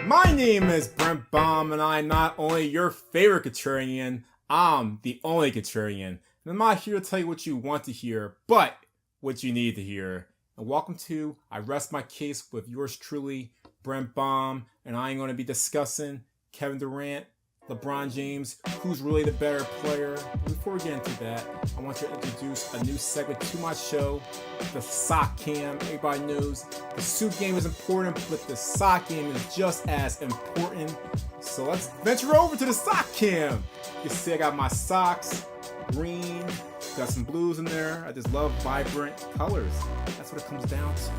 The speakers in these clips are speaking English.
My name is Brent, and I'm not only your favorite contrarian, I'm the only contrarian. And I'm not here to tell you what you want to hear, but what you need to hear. And welcome to I Rest My Case with yours truly, Brent, and I'm going to be discussing Kevin Durant, LeBron James, who's really the better player. But before we get into that, I want to introduce a new segment to my show, the sock cam. Everybody knows the suit game is important, but the sock game is just as important. So let's venture over to the sock cam. You can see I got my socks, green, got some blues in there. I just love vibrant colors. That's what it comes down to.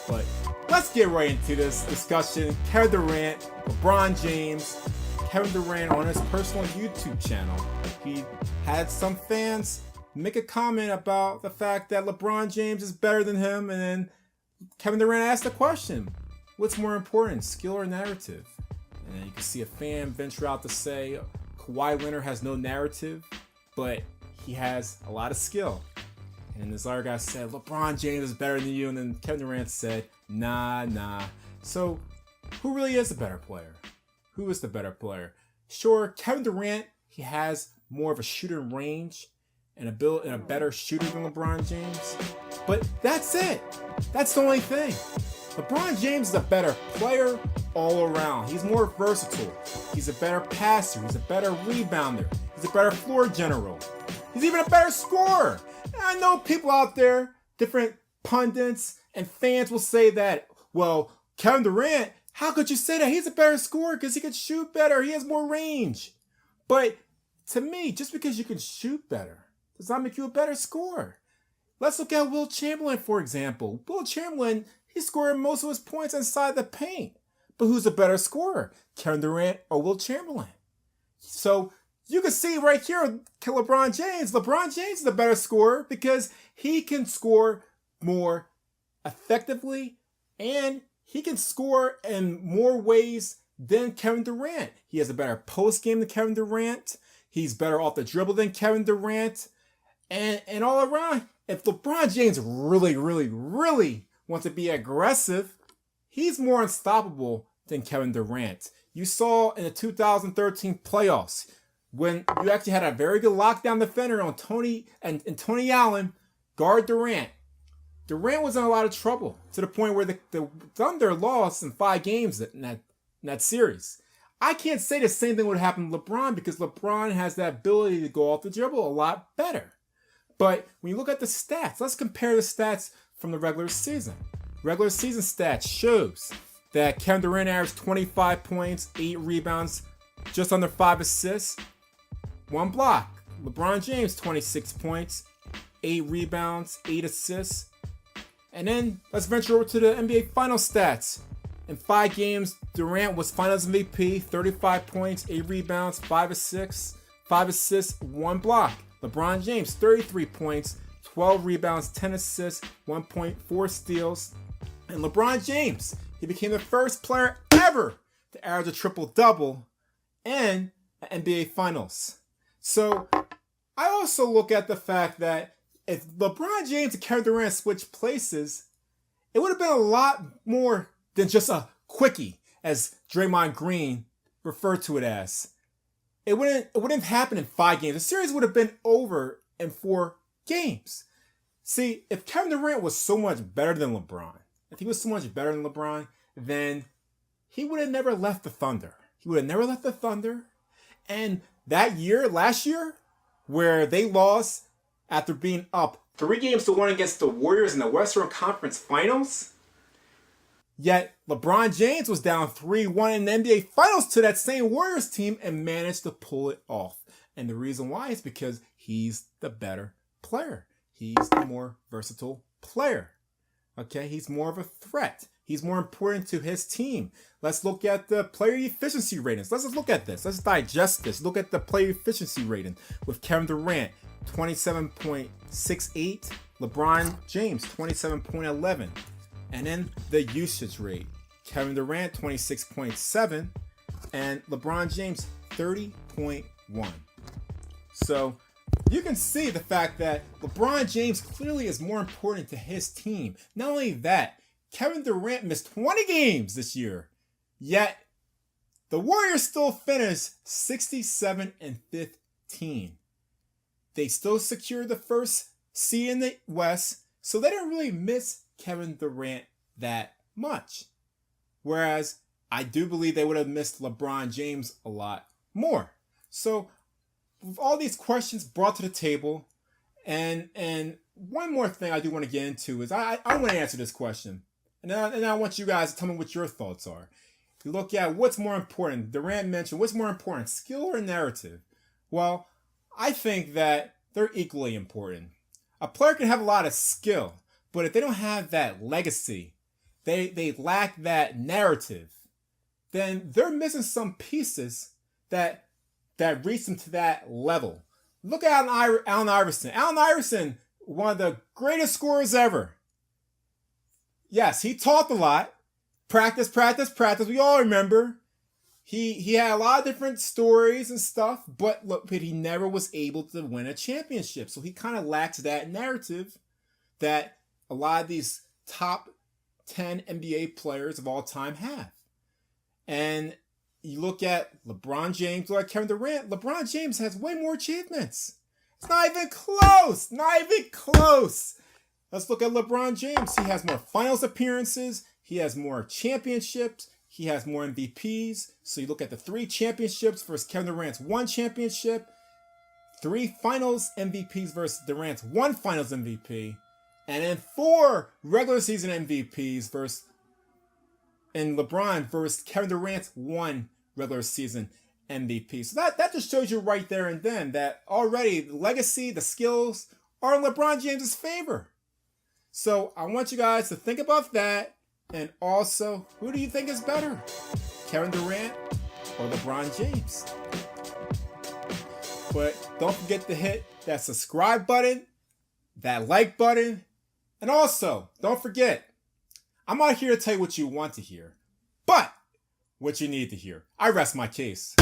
But let's get right into this discussion. Kevin Durant, LeBron James. Kevin Durant on his personal YouTube channel, he had some fans make a comment about the fact that LeBron James is better than him, and then Kevin Durant asked the question, what's more important, skill or narrative? And then you can see a fan venture out to say Kawhi Leonard has no narrative, but he has a lot of skill. And this other guy said LeBron James is better than you, and then Kevin Durant said nah. So who really is the better player? Who is the better player? Sure, Kevin Durant, he has more of a shooting range and a better shooter than LeBron James. But that's it. That's the only thing. LeBron James is a better player all around. He's more versatile. He's a better passer. He's a better rebounder. He's a better floor general. He's even a better scorer. And I know people out there, different pundits and fans will say that, well, Kevin Durant, how could you say that? He's a better scorer because he can shoot better. He has more range. But to me, just because you can shoot better does not make you a better scorer. Let's look at Will Chamberlain, for example. Will Chamberlain, he scored most of his points inside the paint. But who's a better scorer? Kevin Durant or Will Chamberlain? So you can see right here, LeBron James. LeBron James is a better scorer because he can score more effectively and he can score in more ways than Kevin Durant. He has a better post game than Kevin Durant. He's better off the dribble than Kevin Durant. And all around, if LeBron James really wants to be aggressive, he's more unstoppable than Kevin Durant. You saw in the 2013 playoffs when you actually had a very good lockdown defender on Tony Allen guard Durant. Durant was in a lot of trouble to the point where the Thunder lost in 5 games in that series. I can't say the same thing would happen to LeBron because LeBron has that ability to go off the dribble a lot better. But when you look at the stats, let's compare the stats from the regular season. Regular season stats shows that Kevin Durant averaged 25 points, 8 rebounds, just under 5 assists, 1 block. LeBron James, 26 points, 8 rebounds, 8 assists. And then let's venture over to the NBA Finals stats. In 5 games, Durant was Finals MVP, 35 points, 8 rebounds, 5 assists, 1 block. LeBron James, 33 points, 12 rebounds, 10 assists, 1.4 steals. And LeBron James, he became the first player ever to average a triple-double in an NBA Finals. So I also look at the fact that if LeBron James and Kevin Durant switched places, it would have been a lot more than just a quickie, as Draymond Green referred to it as. It wouldn't have happened in 5 games. The series would have been over in 4 games. See, if Kevin Durant was so much better than LeBron, then he would have never left the Thunder. And that year, last year, where they lost after being up 3-1 against the Warriors in the Western Conference Finals. Yet LeBron James was down 3-1 in the NBA Finals to that same Warriors team and managed to pull it off. And the reason why is because he's the better player. He's the more versatile player. Okay, he's more of a threat. He's more important to his team. Let's look at the player efficiency ratings. Let's just look at this. Let's digest this. Look at the player efficiency rating with Kevin Durant, 27.68. LeBron James, 27.11. And then the usage rate. Kevin Durant, 26.7. And LeBron James, 30.1. So you can see the fact that LeBron James clearly is more important to his team. Not only that, Kevin Durant missed 20 games this year, yet the Warriors still finished 67-15. They still secured the first seed in the West, so they didn't really miss Kevin Durant that much. Whereas I do believe they would have missed LeBron James a lot more. So with all these questions brought to the table, and one more thing I do want to get into is I want to answer this question. And I want you guys to tell me what your thoughts are. You look at what's more important. Durant mentioned what's more important, skill or narrative? Well, I think that they're equally important. A player can have a lot of skill, but if they don't have that legacy, they lack that narrative, then they're missing some pieces that reach them to that level. Look at Allen Iverson. Allen Iverson, one of the greatest scorers ever. Yes, he talked a lot. Practice. We all remember. He had a lot of different stories and stuff, but he never was able to win a championship. So he kind of lacks that narrative that a lot of these top 10 NBA players of all time have. And you look at LeBron James, look at Kevin Durant. LeBron James has way more achievements. It's not even close. Let's look at LeBron James. He has more finals appearances. He has more championships. He has more MVPs. So you look at the 3 championships versus Kevin Durant's 1 championship. 3 finals MVPs versus Durant's 1 finals MVP. And then 4 regular season MVPs and LeBron versus Kevin Durant's 1 regular season MVP. So that just shows you right there and then that already the legacy, the skills are in LeBron James's favor. So I want you guys to think about that. And also, who do you think is better? Kevin Durant or LeBron James? But don't forget to hit that subscribe button, that like button, and also, don't forget, I'm not here to tell you what you want to hear, but what you need to hear. I rest my case.